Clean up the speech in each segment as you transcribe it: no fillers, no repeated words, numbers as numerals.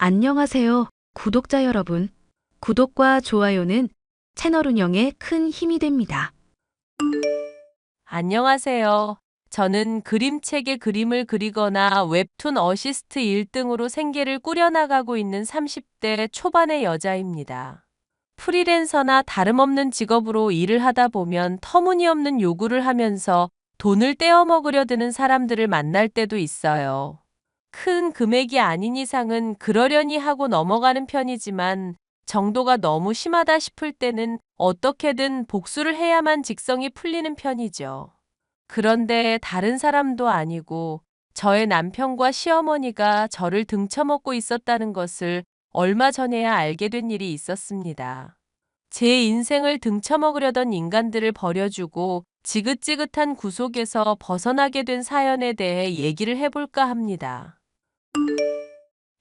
안녕하세요, 구독자 여러분. 구독과 좋아요는 채널 운영에 큰 힘이 됩니다. 안녕하세요. 저는 그림책에 그림을 그리거나 웹툰 어시스트 1등으로 생계를 꾸려나가고 있는 30대 초반의 여자입니다. 프리랜서나 다름없는 직업으로 일을 하다 보면 터무니없는 요구를 하면서 돈을 떼어먹으려 드는 사람들을 만날 때도 있어요. 큰 금액이 아닌 이상은 그러려니 하고 넘어가는 편이지만 정도가 너무 심하다 싶을 때는 어떻게든 복수를 해야만 직성이 풀리는 편이죠. 그런데 다른 사람도 아니고 저의 남편과 시어머니가 저를 등쳐먹고 있었다는 것을 얼마 전에야 알게 된 일이 있었습니다. 제 인생을 등쳐먹으려던 인간들을 버려주고 지긋지긋한 구속에서 벗어나게 된 사연에 대해 얘기를 해볼까 합니다.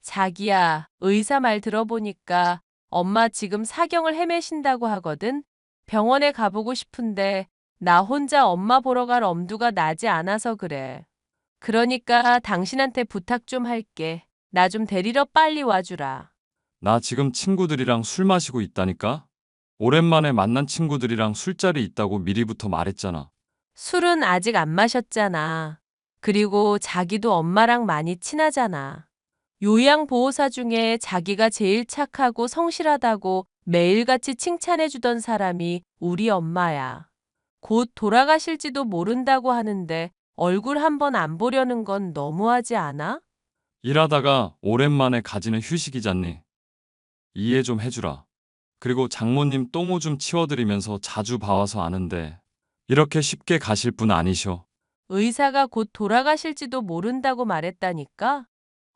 자기야, 의사 말 들어보니까 엄마 지금 사경을 헤매신다고 하거든? 병원에 가보고 싶은데 나 혼자 엄마 보러 갈 엄두가 나지 않아서 그래. 그러니까 당신한테 부탁 좀 할게. 나 좀 데리러 빨리 와주라. 나 지금 친구들이랑 술 마시고 있다니까? 오랜만에 만난 친구들이랑 술자리 있다고 미리부터 말했잖아. 술은 아직 안 마셨잖아. 그리고 자기도 엄마랑 많이 친하잖아. 요양보호사 중에 자기가 제일 착하고 성실하다고 매일같이 칭찬해주던 사람이 우리 엄마야. 곧 돌아가실지도 모른다고 하는데 얼굴 한번 안 보려는 건 너무하지 않아? 일하다가 오랜만에 가지는 휴식이잖니. 이해 좀 해주라. 그리고 장모님 똥오 좀 치워드리면서 자주 봐와서 아는데 이렇게 쉽게 가실 분 아니셔. 의사가 곧 돌아가실지도 모른다고 말했다니까?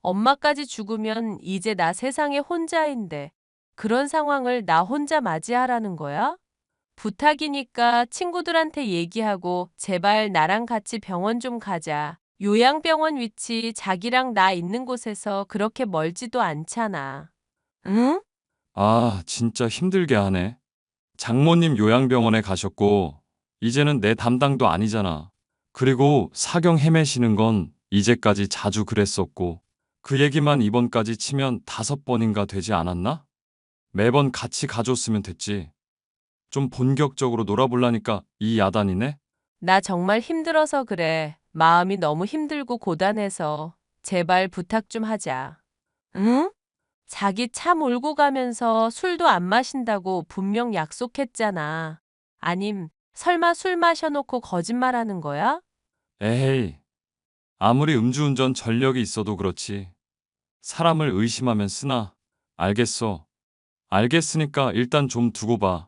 엄마까지 죽으면 이제 나 세상에 혼자인데 그런 상황을 나 혼자 맞이하라는 거야? 부탁이니까 친구들한테 얘기하고 제발 나랑 같이 병원 좀 가자. 요양병원 위치 자기랑 나 있는 곳에서 그렇게 멀지도 않잖아. 응? 아, 진짜 힘들게 하네. 장모님 요양병원에 가셨고 이제는 내 담당도 아니잖아. 그리고 사경 헤매시는 건 이제까지 자주 그랬었고 그 얘기만 이번까지 치면 5번인가 되지 않았나? 매번 같이 가줬으면 됐지. 좀 본격적으로 놀아볼라니까 이 야단이네? 나 정말 힘들어서 그래. 마음이 너무 힘들고 고단해서 제발 부탁 좀 하자. 응? 자기 차 몰고 가면서 술도 안 마신다고 분명 약속했잖아. 아님, 설마 술 마셔놓고 거짓말하는 거야? 에헤이, 아무리 음주운전 전력이 있어도 그렇지. 사람을 의심하면 쓰나? 알겠어. 알겠으니까 일단 좀 두고 봐.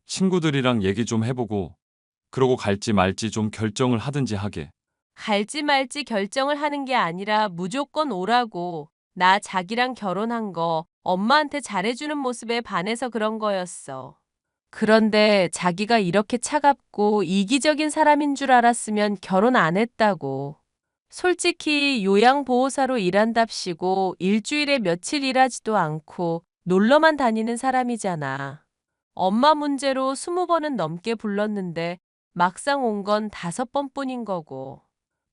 친구들이랑 얘기 좀 해보고, 그러고 갈지 말지 좀 결정을 하든지 하게. 갈지 말지 결정을 하는 게 아니라 무조건 오라고. 나 자기랑 결혼한 거 엄마한테 잘해주는 모습에 반해서 그런 거였어. 그런데 자기가 이렇게 차갑고 이기적인 사람인 줄 알았으면 결혼 안 했다고. 솔직히 요양보호사로 일한답시고 일주일에 며칠 일하지도 않고 놀러만 다니는 사람이잖아. 엄마 문제로 20번은 넘게 불렀는데 막상 온 건 5번뿐인 거고.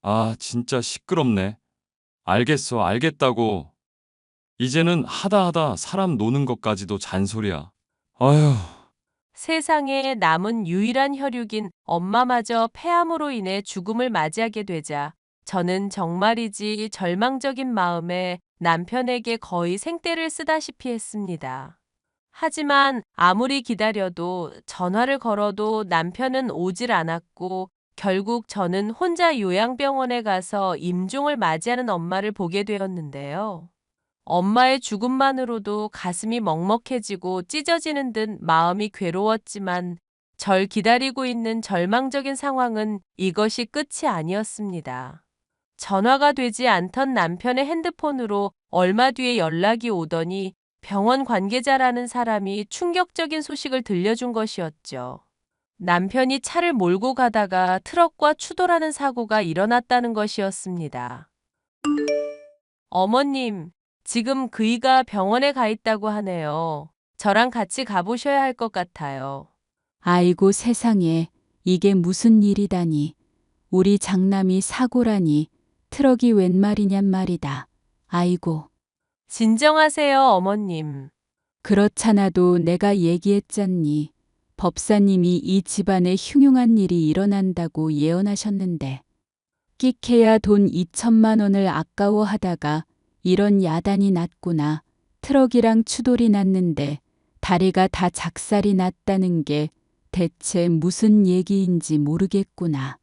아, 진짜 시끄럽네. 알겠어, 알겠다고. 이제는 하다 사람 노는 것까지도 잔소리야. 아휴, 세상에 남은 유일한 혈육인 엄마마저 폐암으로 인해 죽음을 맞이하게 되자 저는 정말이지 절망적인 마음에 남편에게 거의 생떼를 쓰다시피 했습니다. 하지만 아무리 기다려도 전화를 걸어도 남편은 오질 않았고 결국 저는 혼자 요양병원에 가서 임종을 맞이하는 엄마를 보게 되었는데요. 엄마의 죽음만으로도 가슴이 먹먹해지고 찢어지는 듯 마음이 괴로웠지만 절 기다리고 있는 절망적인 상황은 이것이 끝이 아니었습니다. 전화가 되지 않던 남편의 핸드폰으로 얼마 뒤에 연락이 오더니 병원 관계자라는 사람이 충격적인 소식을 들려준 것이었죠. 남편이 차를 몰고 가다가 트럭과 추돌하는 사고가 일어났다는 것이었습니다. 어머님, 지금 그이가 병원에 가 있다고 하네요. 저랑 같이 가보셔야 할 것 같아요. 아이고 세상에, 이게 무슨 일이다니. 우리 장남이 사고라니. 트럭이 웬 말이냔 말이다. 아이고. 진정하세요, 어머님. 그렇잖아도 내가 얘기했잖니. 법사님이 이 집안에 흉흉한 일이 일어난다고 예언하셨는데. 끽해야 돈 2천만 원을 아까워하다가 이런 야단이 났구나. 트럭이랑 추돌이 났는데 다리가 다 작살이 났다는 게 대체 무슨 얘기인지 모르겠구나.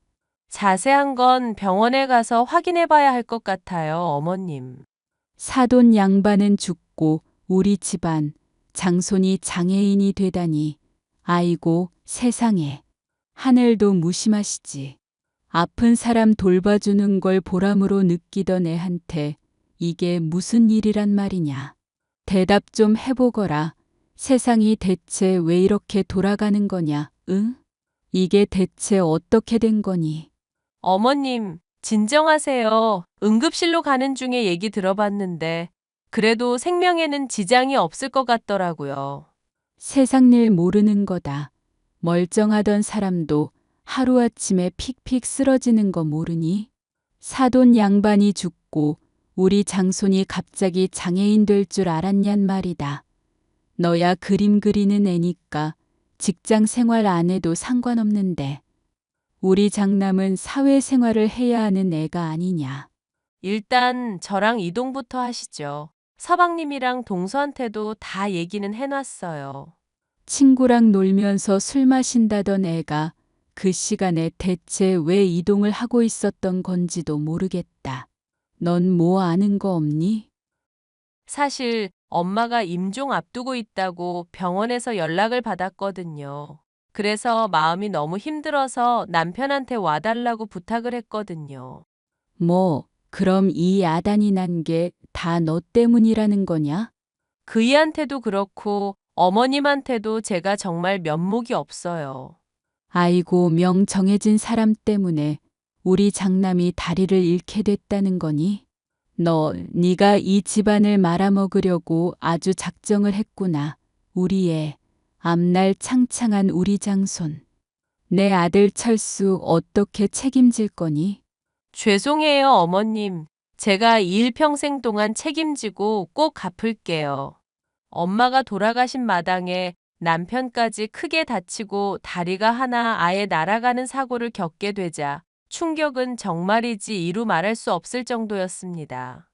자세한 건 병원에 가서 확인해 봐야 할 것 같아요, 어머님. 사돈 양반은 죽고 우리 집안 장손이 장애인이 되다니. 아이고 세상에. 하늘도 무심하시지. 아픈 사람 돌봐주는 걸 보람으로 느끼던 애한테 이게 무슨 일이란 말이냐. 대답 좀 해보거라. 세상이 대체 왜 이렇게 돌아가는 거냐, 응? 이게 대체 어떻게 된 거니? 어머님, 진정하세요. 응급실로 가는 중에 얘기 들어봤는데, 그래도 생명에는 지장이 없을 것 같더라고요. 세상 일 모르는 거다. 멀쩡하던 사람도 하루아침에 픽픽 쓰러지는 거 모르니? 사돈 양반이 죽고 우리 장손이 갑자기 장애인 될 줄 알았냔 말이다. 너야 그림 그리는 애니까 직장 생활 안 해도 상관없는데 우리 장남은 사회생활을 해야 하는 애가 아니냐. 일단 저랑 이동부터 하시죠. 서방님이랑 동서한테도 다 얘기는 해놨어요. 친구랑 놀면서 술 마신다던 애가 그 시간에 대체 왜 이동을 하고 있었던 건지도 모르겠다. 넌 뭐 아는 거 없니? 사실 엄마가 임종 앞두고 있다고 병원에서 연락을 받았거든요. 그래서 마음이 너무 힘들어서 남편한테 와달라고 부탁을 했거든요. 뭐, 그럼 이 야단이 난 게 다 너 때문이라는 거냐? 그이한테도 그렇고 어머님한테도 제가 정말 면목이 없어요. 아이고, 명 정해진 사람 때문에 우리 장남이 다리를 잃게 됐다는 거니? 네가 이 집안을 말아먹으려고 아주 작정을 했구나. 우리 애, 앞날 창창한 우리 장손. 내 아들 철수 어떻게 책임질 거니? 죄송해요, 어머님. 제가 이 일평생 동안 책임지고 꼭 갚을게요. 엄마가 돌아가신 마당에 남편까지 크게 다치고 다리가 하나 아예 날아가는 사고를 겪게 되자 충격은 정말이지 이루 말할 수 없을 정도였습니다.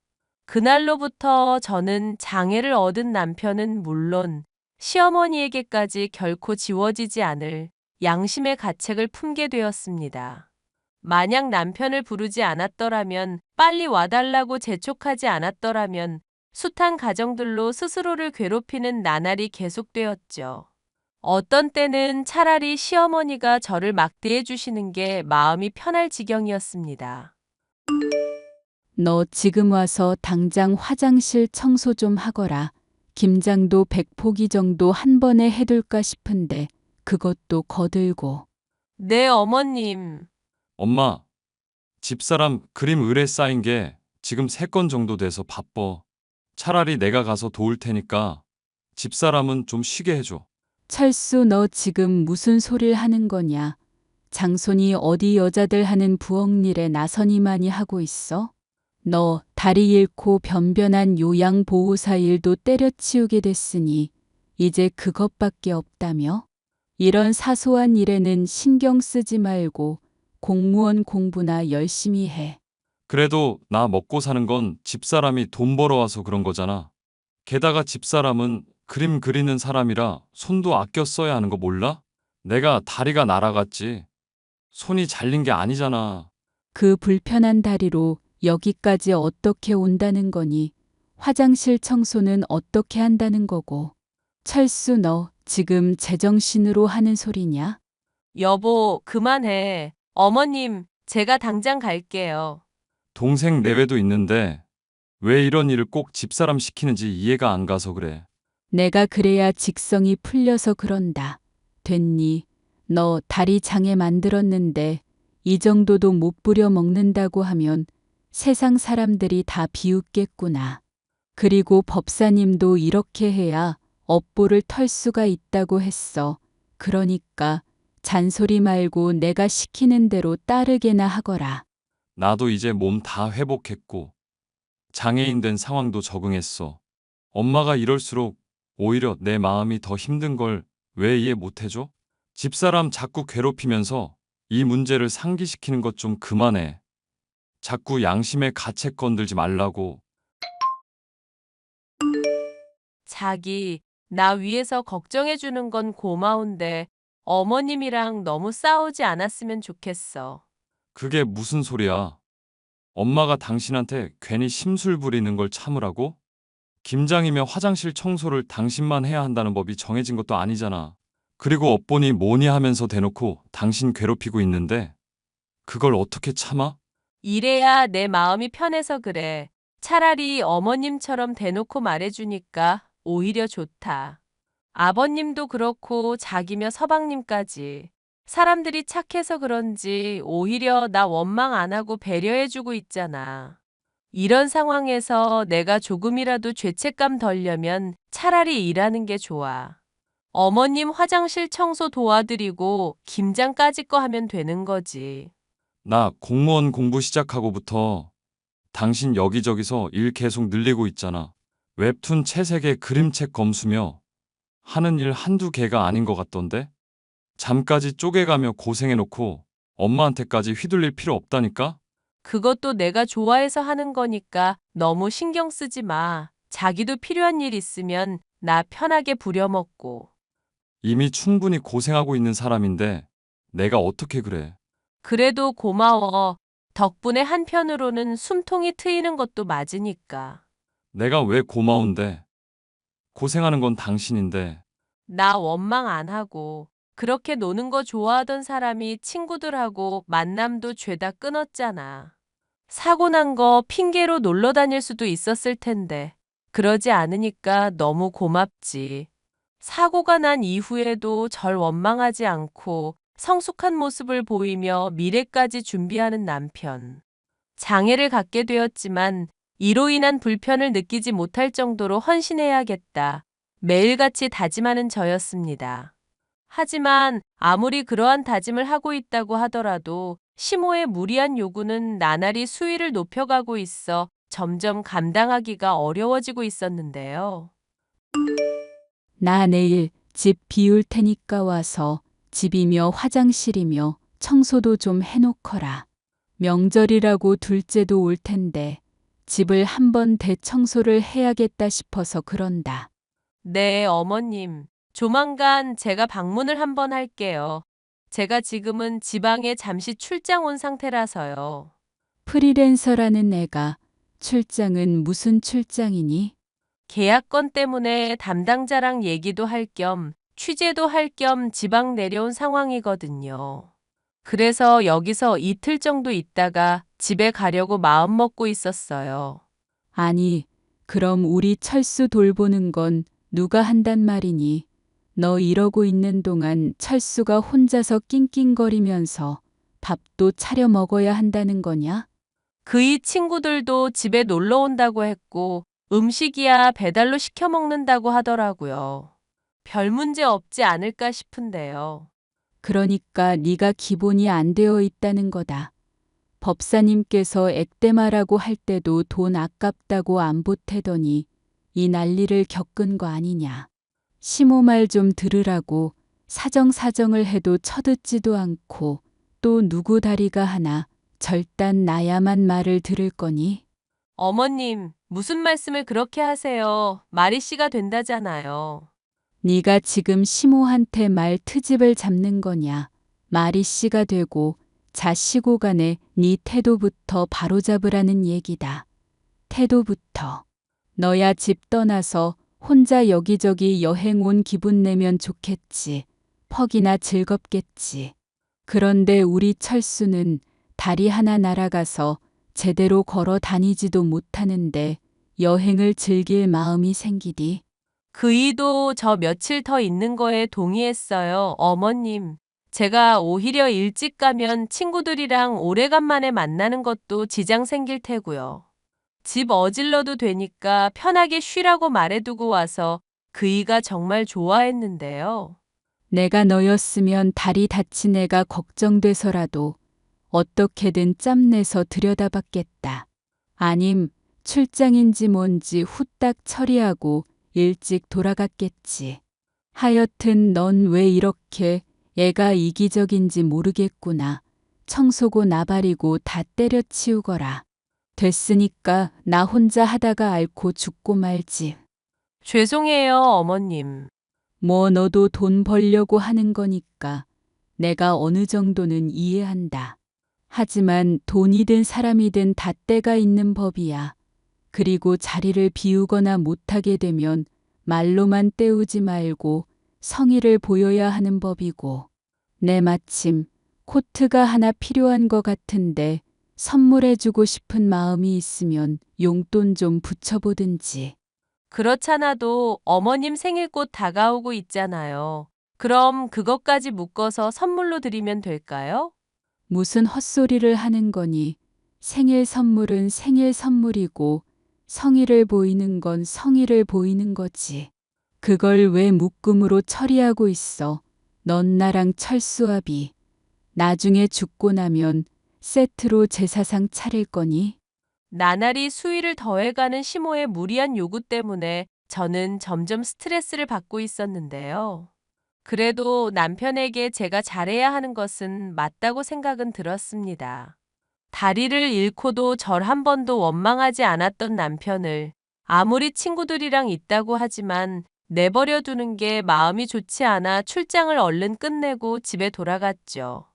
그날로부터 저는 장애를 얻은 남편은 물론 시어머니에게까지 결코 지워지지 않을 양심의 가책을 품게 되었습니다. 만약 남편을 부르지 않았더라면, 빨리 와달라고 재촉하지 않았더라면 숱한 가정들로 스스로를 괴롭히는 나날이 계속되었죠. 어떤 때는 차라리 시어머니가 저를 막대해 주시는 게 마음이 편할 지경이었습니다. 너 지금 와서 당장 화장실 청소 좀 하거라. 김장도 100포기 정도 한 번에 해둘까 싶은데 그것도 거들고. 네, 어머님. 엄마, 집사람 그림 의뢰 쌓인 게 지금 3건 정도 돼서 바빠. 차라리 내가 가서 도울 테니까 집사람은 좀 쉬게 해줘. 철수 너 지금 무슨 소리를 하는 거냐. 장손이 어디 여자들 하는 부엌일에 나서니만이 하고 있어? 너 다리 잃고 변변한 요양보호사 일도 때려치우게 됐으니 이제 그것밖에 없다며? 이런 사소한 일에는 신경 쓰지 말고 공무원 공부나 열심히 해. 그래도 나 먹고 사는 건 집사람이 돈 벌어와서 그런 거잖아. 게다가 집사람은 그림 그리는 사람이라 손도 아껴 써야 하는 거 몰라? 내가 다리가 날아갔지. 손이 잘린 게 아니잖아. 그 불편한 다리로 여기까지 어떻게 온다는 거니? 화장실 청소는 어떻게 한다는 거고? 철수 너 지금 제정신으로 하는 소리냐? 여보, 그만해. 어머님, 제가 당장 갈게요. 동생 내외도 있는데 왜 이런 일을 꼭 집사람 시키는지 이해가 안 가서 그래. 내가 그래야 직성이 풀려서 그런다. 됐니? 너 다리 장애 만들었는데 이 정도도 못 부려 먹는다고 하면 세상 사람들이 다 비웃겠구나. 그리고 법사님도 이렇게 해야 업보를 털 수가 있다고 했어. 그러니까 잔소리 말고 내가 시키는 대로 따르게나 하거라. 나도 이제 몸 다 회복했고 장애인 된 상황도 적응했어. 엄마가 이럴수록 오히려 내 마음이 더 힘든 걸 왜 이해 못 해줘? 집사람 자꾸 괴롭히면서 이 문제를 상기시키는 것 좀 그만해. 자꾸 양심에 가책 건들지 말라고. 자기, 나 위해서 걱정해주는 건 고마운데 어머님이랑 너무 싸우지 않았으면 좋겠어. 그게 무슨 소리야? 엄마가 당신한테 괜히 심술 부리는 걸 참으라고? 김장이며 화장실 청소를 당신만 해야 한다는 법이 정해진 것도 아니잖아. 그리고 업보니 뭐니 하면서 대놓고 당신 괴롭히고 있는데 그걸 어떻게 참아? 이래야 내 마음이 편해서 그래. 차라리 어머님처럼 대놓고 말해주니까 오히려 좋다. 아버님도 그렇고 자기며 서방님까지. 사람들이 착해서 그런지 오히려 나 원망 안 하고 배려해주고 있잖아. 이런 상황에서 내가 조금이라도 죄책감 덜려면 차라리 일하는 게 좋아. 어머님 화장실 청소 도와드리고 김장까지 거 하면 되는 거지. 나 공무원 공부 시작하고부터 당신 여기저기서 일 계속 늘리고 있잖아. 웹툰 채색에 그림책 검수며 하는 일 한두 개가 아닌 것 같던데? 잠까지 쪼개가며 고생해놓고 엄마한테까지 휘둘릴 필요 없다니까? 그것도 내가 좋아해서 하는 거니까 너무 신경 쓰지 마. 자기도 필요한 일 있으면 나 편하게 부려먹고. 이미 충분히 고생하고 있는 사람인데 내가 어떻게 그래? 그래도 고마워. 덕분에 한편으로는 숨통이 트이는 것도 맞으니까. 내가 왜 고마운데? 고생하는 건 당신인데. 나 원망 안 하고. 그렇게 노는 거 좋아하던 사람이 친구들하고 만남도 죄다 끊었잖아. 사고 난 거 핑계로 놀러 다닐 수도 있었을 텐데. 그러지 않으니까 너무 고맙지. 사고가 난 이후에도 절 원망하지 않고 성숙한 모습을 보이며 미래까지 준비하는 남편. 장애를 갖게 되었지만 이로 인한 불편을 느끼지 못할 정도로 헌신해야겠다. 매일같이 다짐하는 저였습니다. 하지만 아무리 그러한 다짐을 하고 있다고 하더라도 시모의 무리한 요구는 나날이 수위를 높여가고 있어 점점 감당하기가 어려워지고 있었는데요. 나 내일 집 비울 테니까 와서 집이며 화장실이며 청소도 좀 해놓거라. 명절이라고 둘째도 올 텐데 집을 한번 대청소를 해야겠다 싶어서 그런다. 네, 어머님. 조만간 제가 방문을 한번 할게요. 제가 지금은 지방에 잠시 출장 온 상태라서요. 프리랜서라는 애가 출장은 무슨 출장이니? 계약건 때문에 담당자랑 얘기도 할 겸 취재도 할 겸 지방 내려온 상황이거든요. 그래서 여기서 이틀 정도 있다가 집에 가려고 마음 먹고 있었어요. 아니, 그럼 우리 철수 돌보는 건 누가 한단 말이니? 너 이러고 있는 동안 철수가 혼자서 낑낑거리면서 밥도 차려 먹어야 한다는 거냐? 그이 친구들도 집에 놀러 온다고 했고 음식이야 배달로 시켜 먹는다고 하더라고요. 별 문제 없지 않을까 싶은데요. 그러니까 네가 기본이 안 되어 있다는 거다. 법사님께서 액대마라고 할 때도 돈 아깝다고 안 보태더니 이 난리를 겪은 거 아니냐. 시모 말 좀 들으라고 사정사정을 해도 쳐듣지도 않고 또 누구 다리가 하나 절단 나야만 말을 들을 거니? 어머님, 무슨 말씀을 그렇게 하세요? 마리 씨가 된다잖아요. 네가 지금 시모한테 말 트집을 잡는 거냐. 마리 씨가 되고 자시고 간에 네 태도부터 바로잡으라는 얘기다. 태도부터. 너야 집 떠나서 혼자 여기저기 여행 온 기분 내면 좋겠지. 퍽이나 즐겁겠지. 그런데 우리 철수는 다리 하나 날아가서 제대로 걸어 다니지도 못하는데 여행을 즐길 마음이 생기디. 그이도 저 며칠 더 있는 거에 동의했어요, 어머님. 제가 오히려 일찍 가면 친구들이랑 오래간만에 만나는 것도 지장 생길 테고요. 집 어질러도 되니까 편하게 쉬라고 말해두고 와서 그이가 정말 좋아했는데요. 내가 너였으면 다리 다친 애가 걱정돼서라도 어떻게든 짬내서 들여다봤겠다. 아님 출장인지 뭔지 후딱 처리하고 일찍 돌아갔겠지. 하여튼 넌 왜 이렇게 애가 이기적인지 모르겠구나. 청소고 나발이고 다 때려치우거라. 됐으니까 나 혼자 하다가 앓고 죽고 말지. 죄송해요, 어머님. 뭐 너도 돈 벌려고 하는 거니까 내가 어느 정도는 이해한다. 하지만 돈이든 사람이든 다 때가 있는 법이야. 그리고 자리를 비우거나 못하게 되면 말로만 때우지 말고 성의를 보여야 하는 법이고. 내 마침 코트가 하나 필요한 것 같은데 선물해주고 싶은 마음이 있으면 용돈 좀 붙여보든지. 그렇잖아도 어머님 생일 곧 다가오고 있잖아요. 그럼 그것까지 묶어서 선물로 드리면 될까요? 무슨 헛소리를 하는 거니? 생일 선물은 생일 선물이고 성의를 보이는 건 성의를 보이는 거지. 그걸 왜 묶음으로 처리하고 있어? 넌 나랑 철수합이. 나중에 죽고 나면 세트로 제사상 차릴 거니? 나날이 수위를 더해가는 시모의 무리한 요구 때문에 저는 점점 스트레스를 받고 있었는데요. 그래도 남편에게 제가 잘해야 하는 것은 맞다고 생각은 들었습니다. 다리를 잃고도 절 한 번도 원망하지 않았던 남편을 아무리 친구들이랑 있다고 하지만 내버려 두는 게 마음이 좋지 않아 출장을 얼른 끝내고 집에 돌아갔죠.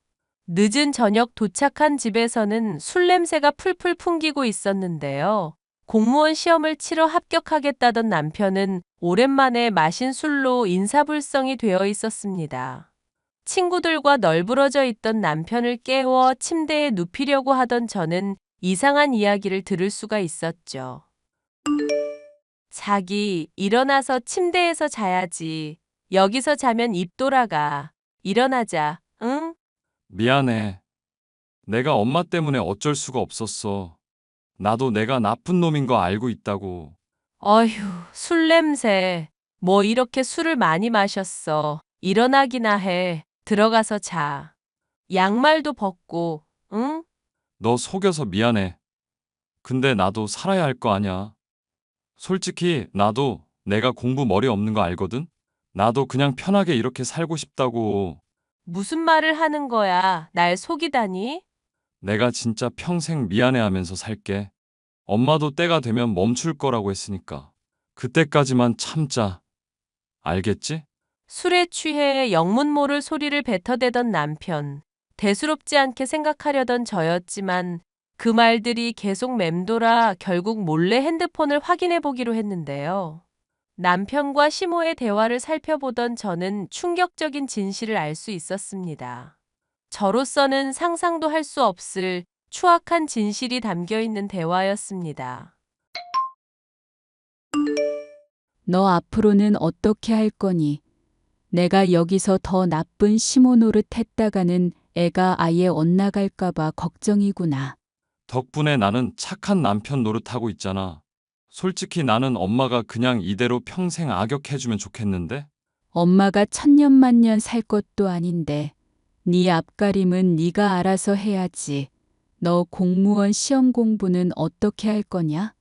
늦은 저녁 도착한 집에서는 술 냄새가 풀풀 풍기고 있었는데요. 공무원 시험을 치러 합격하겠다던 남편은 오랜만에 마신 술로 인사불성이 되어 있었습니다. 친구들과 널브러져 있던 남편을 깨워 침대에 눕히려고 하던 저는 이상한 이야기를 들을 수가 있었죠. 자기, 일어나서 침대에서 자야지. 여기서 자면 입 돌아가. 일어나자, 응? 미안해. 내가 엄마 때문에 어쩔 수가 없었어. 나도 내가 나쁜 놈인 거 알고 있다고. 어휴, 술 냄새. 뭐 이렇게 술을 많이 마셨어. 일어나기나 해. 들어가서 자. 양말도 벗고, 응? 너 속여서 미안해. 근데 나도 살아야 할 거 아냐. 솔직히 나도 내가 공부 머리 없는 거 알거든? 나도 그냥 편하게 이렇게 살고 싶다고. 무슨 말을 하는 거야? 날 속이다니? 내가 진짜 평생 미안해하면서 살게. 엄마도 때가 되면 멈출 거라고 했으니까. 그때까지만 참자. 알겠지? 술에 취해 영문 모를 소리를 뱉어대던 남편. 대수롭지 않게 생각하려던 저였지만 그 말들이 계속 맴돌아 결국 몰래 핸드폰을 확인해 보기로 했는데요. 남편과 시모의 대화를 살펴보던 저는 충격적인 진실을 알 수 있었습니다. 저로서는 상상도 할 수 없을 추악한 진실이 담겨 있는 대화였습니다. 너 앞으로는 어떻게 할 거니? 내가 여기서 더 나쁜 시모 노릇 했다가는 애가 아예 엇나갈까봐 걱정이구나. 덕분에 나는 착한 남편 노릇하고 있잖아. 솔직히 나는 엄마가 그냥 이대로 평생 악역해주면 좋겠는데? 엄마가 천년만년 살 것도 아닌데 네 앞가림은 네가 알아서 해야지. 너 공무원 시험 공부는 어떻게 할 거냐?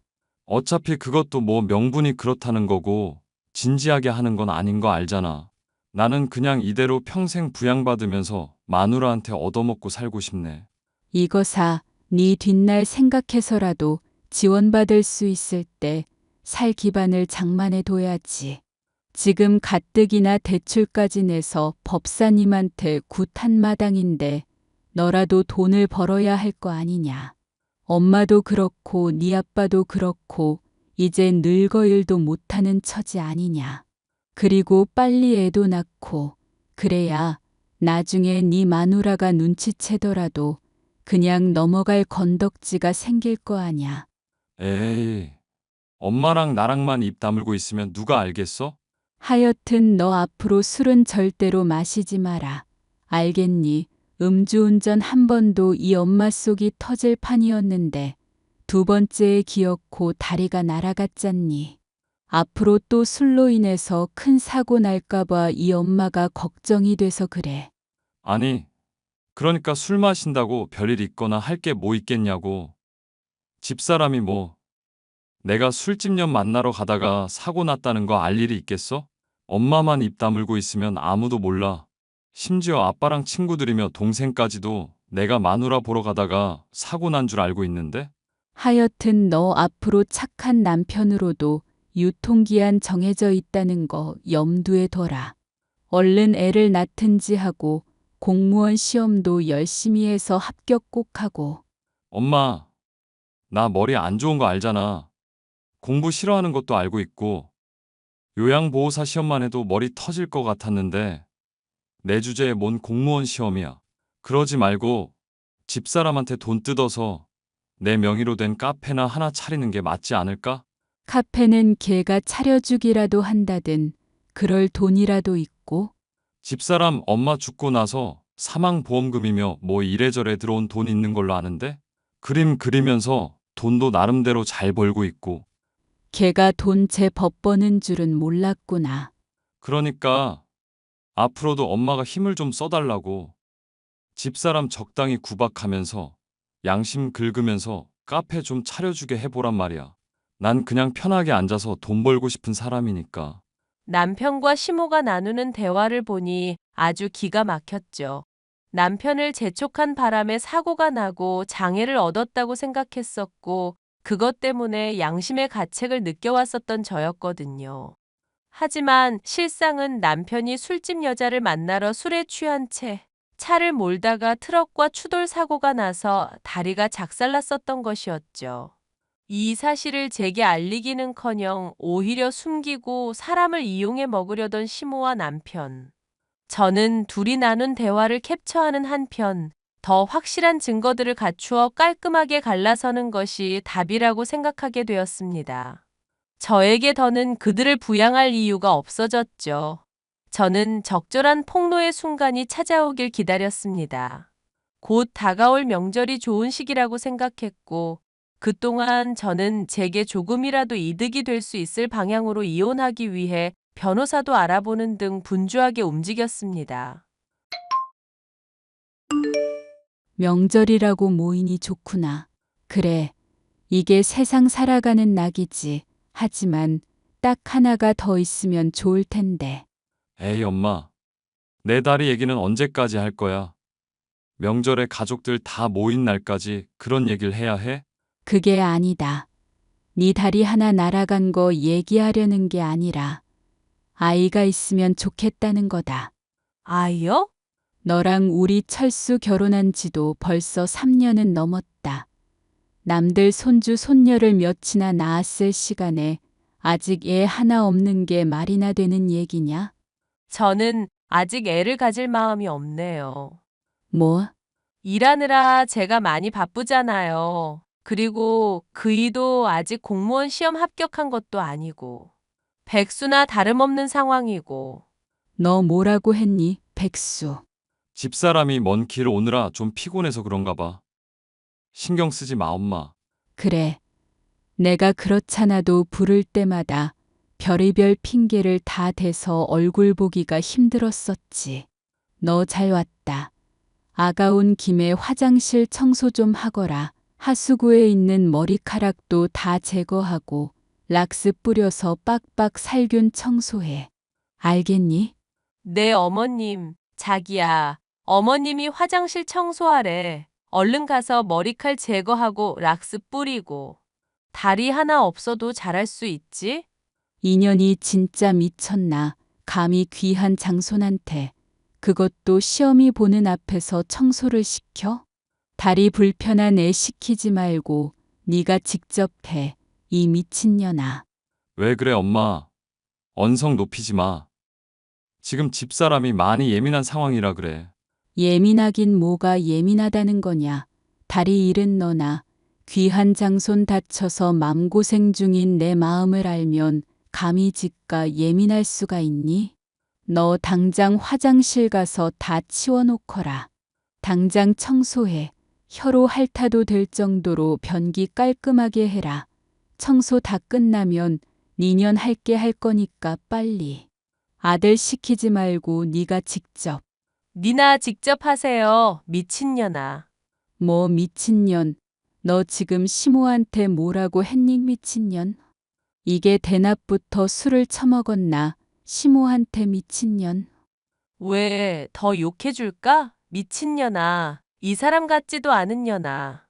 어차피 그것도 뭐 명분이 그렇다는 거고 진지하게 하는 건 아닌 거 알잖아. 나는 그냥 이대로 평생 부양받으면서 마누라한테 얻어먹고 살고 싶네. 이거사 네 뒷날 생각해서라도 지원받을 수 있을 때 살 기반을 장만해 둬야지. 지금 가뜩이나 대출까지 내서 법사님한테 굿한 마당인데 너라도 돈을 벌어야 할 거 아니냐. 엄마도 그렇고 네 아빠도 그렇고 이제 늙어 일도 못하는 처지 아니냐. 그리고 빨리 애도 낳고 그래야 나중에 네 마누라가 눈치채더라도 그냥 넘어갈 건덕지가 생길 거 아냐. 에이, 엄마랑 나랑만 입 다물고 있으면 누가 알겠어? 하여튼 너 앞으로 술은 절대로 마시지 마라. 알겠니? 음주운전 한 번도 이 엄마 속이 터질 판이었는데 두 번째에 기어코 다리가 날아갔잖니. 앞으로 또 술로 인해서 큰 사고 날까봐 이 엄마가 걱정이 돼서 그래. 아니, 그러니까 술 마신다고 별일 있거나 할 게 뭐 있겠냐고. 집사람이 뭐 내가 술집년 만나러 가다가 사고 났다는 거 알 일이 있겠어? 엄마만 입 다물고 있으면 아무도 몰라. 심지어 아빠랑 친구들이며 동생까지도 내가 마누라 보러 가다가 사고 난 줄 알고 있는데? 하여튼 너 앞으로 착한 남편으로도 유통기한 정해져 있다는 거 염두에 둬라. 얼른 애를 낳든지 하고 공무원 시험도 열심히 해서 합격 꼭 하고. 엄마, 나 머리 안 좋은 거 알잖아. 공부 싫어하는 것도 알고 있고, 요양보호사 시험만 해도 머리 터질 것 같았는데, 내 주제에 뭔 공무원 시험이야. 그러지 말고 집사람한테 돈 뜯어서 내 명의로 된 카페나 하나 차리는 게 맞지 않을까? 카페는 걔가 차려주기라도 한다든 그럴 돈이라도 있고. 집사람 엄마 죽고 나서 사망보험금이며 뭐 이래저래 들어온 돈 있는 걸로 아는데? 그림 그리면서 돈도 나름대로 잘 벌고 있고. 걔가 돈 제 법 버는 줄은 몰랐구나. 그러니까 앞으로도 엄마가 힘을 좀 써달라고. 집사람 적당히 구박하면서 양심 긁으면서 카페 좀 차려주게 해보란 말이야. 난 그냥 편하게 앉아서 돈 벌고 싶은 사람이니까. 남편과 시모가 나누는 대화를 보니 아주 기가 막혔죠. 남편을 재촉한 바람에 사고가 나고 장애를 얻었다고 생각했었고, 그것 때문에 양심의 가책을 느껴왔었던 저였거든요. 하지만 실상은 남편이 술집 여자를 만나러 술에 취한 채 차를 몰다가 트럭과 추돌 사고가 나서 다리가 작살났었던 것이었죠. 이 사실을 제게 알리기는커녕 오히려 숨기고 사람을 이용해 먹으려던 시모와 남편. 저는 둘이 나눈 대화를 캡처하는 한편 더 확실한 증거들을 갖추어 깔끔하게 갈라서는 것이 답이라고 생각하게 되었습니다. 저에게 더는 그들을 부양할 이유가 없어졌죠. 저는 적절한 폭로의 순간이 찾아오길 기다렸습니다. 곧 다가올 명절이 좋은 시기라고 생각했고, 그동안 저는 제게 조금이라도 이득이 될 수 있을 방향으로 이혼하기 위해 변호사도 알아보는 등 분주하게 움직였습니다. 명절이라고 모이니 좋구나. 그래, 이게 세상 살아가는 낙이지. 하지만 딱 하나가 더 있으면 좋을 텐데. 에이 엄마, 내 다리 얘기는 언제까지 할 거야? 명절에 가족들 다 모인 날까지 그런 얘기를 해야 해? 그게 아니다. 네 다리 하나 날아간 거 얘기하려는 게 아니라 아이가 있으면 좋겠다는 거다. 아이요? 너랑 우리 철수 결혼한 지도 벌써 3년은 넘었다. 남들 손주 손녀를 몇이나 낳았을 시간에 아직 애 하나 없는 게 말이나 되는 얘기냐? 저는 아직 애를 가질 마음이 없네요. 뭐? 일하느라 제가 많이 바쁘잖아요. 그리고 그이도 아직 공무원 시험 합격한 것도 아니고, 백수나 다름없는 상황이고. 너 뭐라고 했니, 백수? 집사람이 먼 길 오느라 좀 피곤해서 그런가 봐. 신경 쓰지 마 엄마. 그래. 내가 그렇잖아도 부를 때마다 별의별 핑계를 다 대서 얼굴 보기가 힘들었었지. 너 잘 왔다. 아가온 김에 화장실 청소 좀 하거라. 하수구에 있는 머리카락도 다 제거하고 락스 뿌려서 빡빡 살균 청소해. 알겠니? 네, 어머님. 자기야. 어머님이 화장실 청소하래. 얼른 가서 머리칼 제거하고 락스 뿌리고. 다리 하나 없어도 잘할 수 있지? 인연이 진짜 미쳤나. 감히 귀한 장손한테. 그것도 시험이 보는 앞에서 청소를 시켜? 다리 불편한 애 시키지 말고 네가 직접 해. 이 미친년아. 왜 그래 엄마? 언성 높이지 마. 지금 집사람이 많이 예민한 상황이라 그래. 예민하긴 뭐가 예민하다는 거냐. 다리 잃은 너나 귀한 장손 다쳐서 맘고생 중인 내 마음을 알면 감히 지가 예민할 수가 있니? 너 당장 화장실 가서 다 치워놓거라. 당장 청소해. 혀로 핥아도 될 정도로 변기 깔끔하게 해라. 청소 다 끝나면 니년 할게 할 거니까 빨리. 아들 시키지 말고 네가 직접. 니나 직접 하세요. 미친년아. 뭐 미친년. 너 지금 시모한테 뭐라고 했니 미친년? 이게 대낮부터 술을 처먹었나? 시모한테 미친년. 왜 더 욕해줄까? 미친년아. 이 사람 같지도 않은 년아.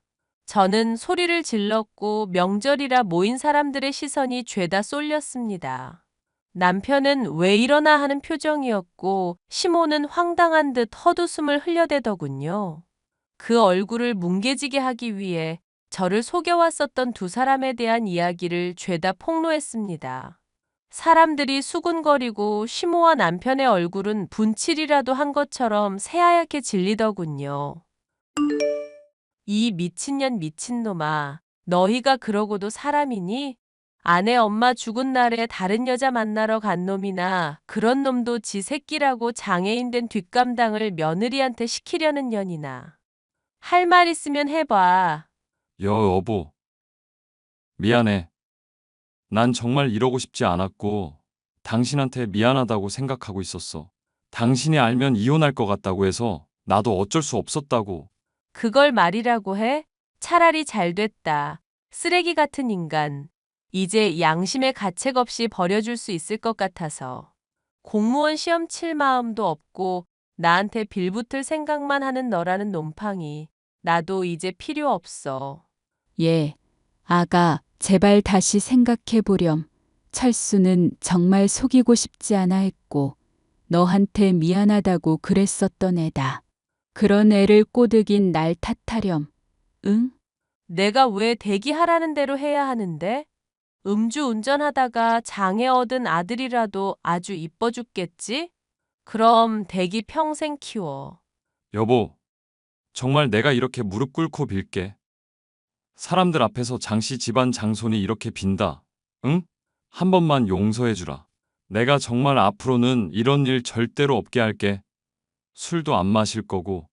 저는 소리를 질렀고 명절이라 모인 사람들의 시선이 죄다 쏠렸습니다. 남편은 왜 이러나 하는 표정이었고 시모는 황당한 듯 헛웃음을 흘려대더군요. 그 얼굴을 뭉개지게 하기 위해 저를 속여왔었던 두 사람에 대한 이야기를 죄다 폭로했습니다. 사람들이 수군거리고 시모와 남편의 얼굴은 분칠이라도 한 것처럼 새하얗게 질리더군요. 이 미친년 미친놈아, 너희가 그러고도 사람이니? 아내 엄마 죽은 날에 다른 여자 만나러 간 놈이나 그런 놈도 지 새끼라고 장애인 된 뒷감당을 며느리한테 시키려는 년이나. 할 말 있으면 해봐. 여보, 미안해. 난 정말 이러고 싶지 않았고, 당신한테 미안하다고 생각하고 있었어. 당신이 알면 이혼할 것 같다고 해서 나도 어쩔 수 없었다고. 그걸 말이라고 해? 차라리 잘 됐다. 쓰레기 같은 인간. 이제 양심의 가책 없이 버려줄 수 있을 것 같아서. 공무원 시험 칠 마음도 없고 나한테 빌붙을 생각만 하는 너라는 놈팡이. 나도 이제 필요 없어. 예, 아가, 제발 다시 생각해 보렴. 철수는 정말 속이고 싶지 않아 했고, 너한테 미안하다고 그랬었던 애다. 그런 애를 꼬드긴 날 탓하렴. 응? 내가 왜 대기하라는 대로 해야 하는데? 음주 운전하다가 장애 얻은 아들이라도 아주 이뻐 죽겠지? 그럼 대기 평생 키워. 여보, 정말 내가 이렇게 무릎 꿇고 빌게. 사람들 앞에서 장씨 집안 장손이 이렇게 빈다. 응? 한 번만 용서해주라. 내가 정말 앞으로는 이런 일 절대로 없게 할게. 술도 안 마실 거고.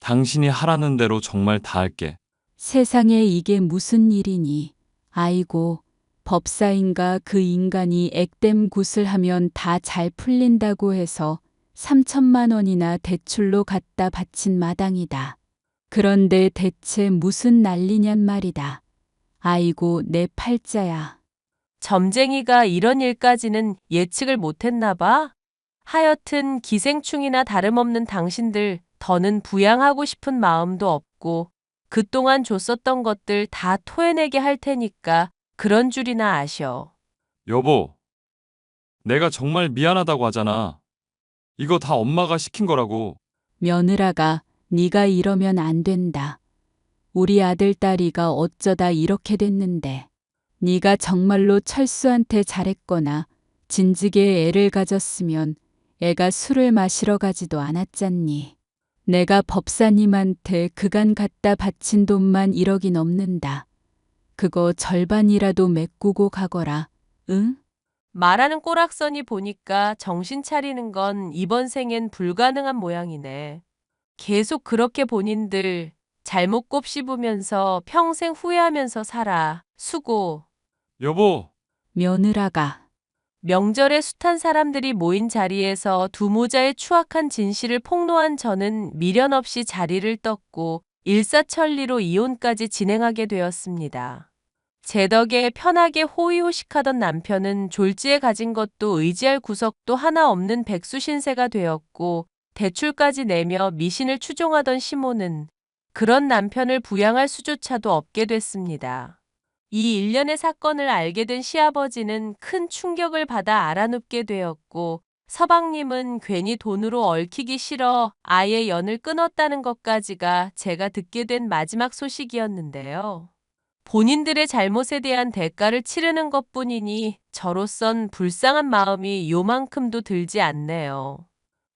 당신이 하라는 대로 정말 다 할게. 세상에 이게 무슨 일이니? 아이고, 법사인가 그 인간이 액땜 굿을 하면 다 잘 풀린다고 해서 3천만 원이나 대출로 갖다 바친 마당이다. 그런데 대체 무슨 난리냔 말이다. 아이고, 내 팔자야. 점쟁이가 이런 일까지는 예측을 못했나 봐. 하여튼 기생충이나 다름없는 당신들 더는 부양하고 싶은 마음도 없고 그동안 줬었던 것들 다 토해내게 할 테니까 그런 줄이나 아셔. 여보, 내가 정말 미안하다고 하잖아. 이거 다 엄마가 시킨 거라고. 며느라가 네가 이러면 안 된다. 우리 아들 딸이가 어쩌다 이렇게 됐는데. 네가 정말로 철수한테 잘했거나 진즉에 애를 가졌으면 애가 술을 마시러 가지도 않았잖니. 내가 법사님한테 그간 갖다 바친 돈만 1억이 넘는다. 그거 절반이라도 메꾸고 가거라. 응? 말하는 꼬락서니 보니까 정신 차리는 건 이번 생엔 불가능한 모양이네. 계속 그렇게 본인들 잘못 곱씹으면서 평생 후회하면서 살아. 수고. 여보, 며느라가 명절에 숱한 사람들이 모인 자리에서 두 모자의 추악한 진실을 폭로한 저는 미련 없이 자리를 떴고 일사천리로 이혼까지 진행하게 되었습니다. 제 덕에 편하게 호의호식하던 남편은 졸지에 가진 것도 의지할 구석도 하나 없는 백수신세가 되었고 대출까지 내며 미신을 추종하던 시모는 그런 남편을 부양할 수조차도 없게 됐습니다. 이 일련의 사건을 알게 된 시아버지는 큰 충격을 받아 알아눕게 되었고 서방님은 괜히 돈으로 얽히기 싫어 아예 연을 끊었다는 것까지가 제가 듣게 된 마지막 소식이었는데요. 본인들의 잘못에 대한 대가를 치르는 것뿐이니 저로선 불쌍한 마음이 요만큼도 들지 않네요.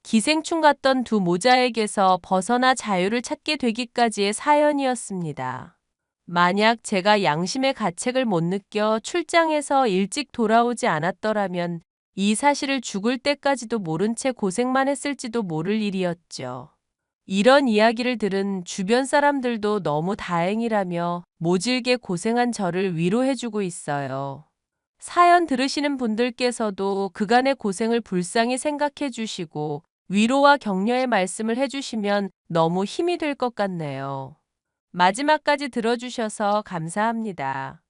기생충 같던 두 모자에게서 벗어나 자유를 찾게 되기까지의 사연이었습니다. 만약 제가 양심의 가책을 못 느껴 출장에서 일찍 돌아오지 않았더라면 이 사실을 죽을 때까지도 모른 채 고생만 했을지도 모를 일이었죠. 이런 이야기를 들은 주변 사람들도 너무 다행이라며 모질게 고생한 저를 위로해주고 있어요. 사연 들으시는 분들께서도 그간의 고생을 불쌍히 생각해 주시고 위로와 격려의 말씀을 해주시면 너무 힘이 될 것 같네요. 마지막까지 들어주셔서 감사합니다.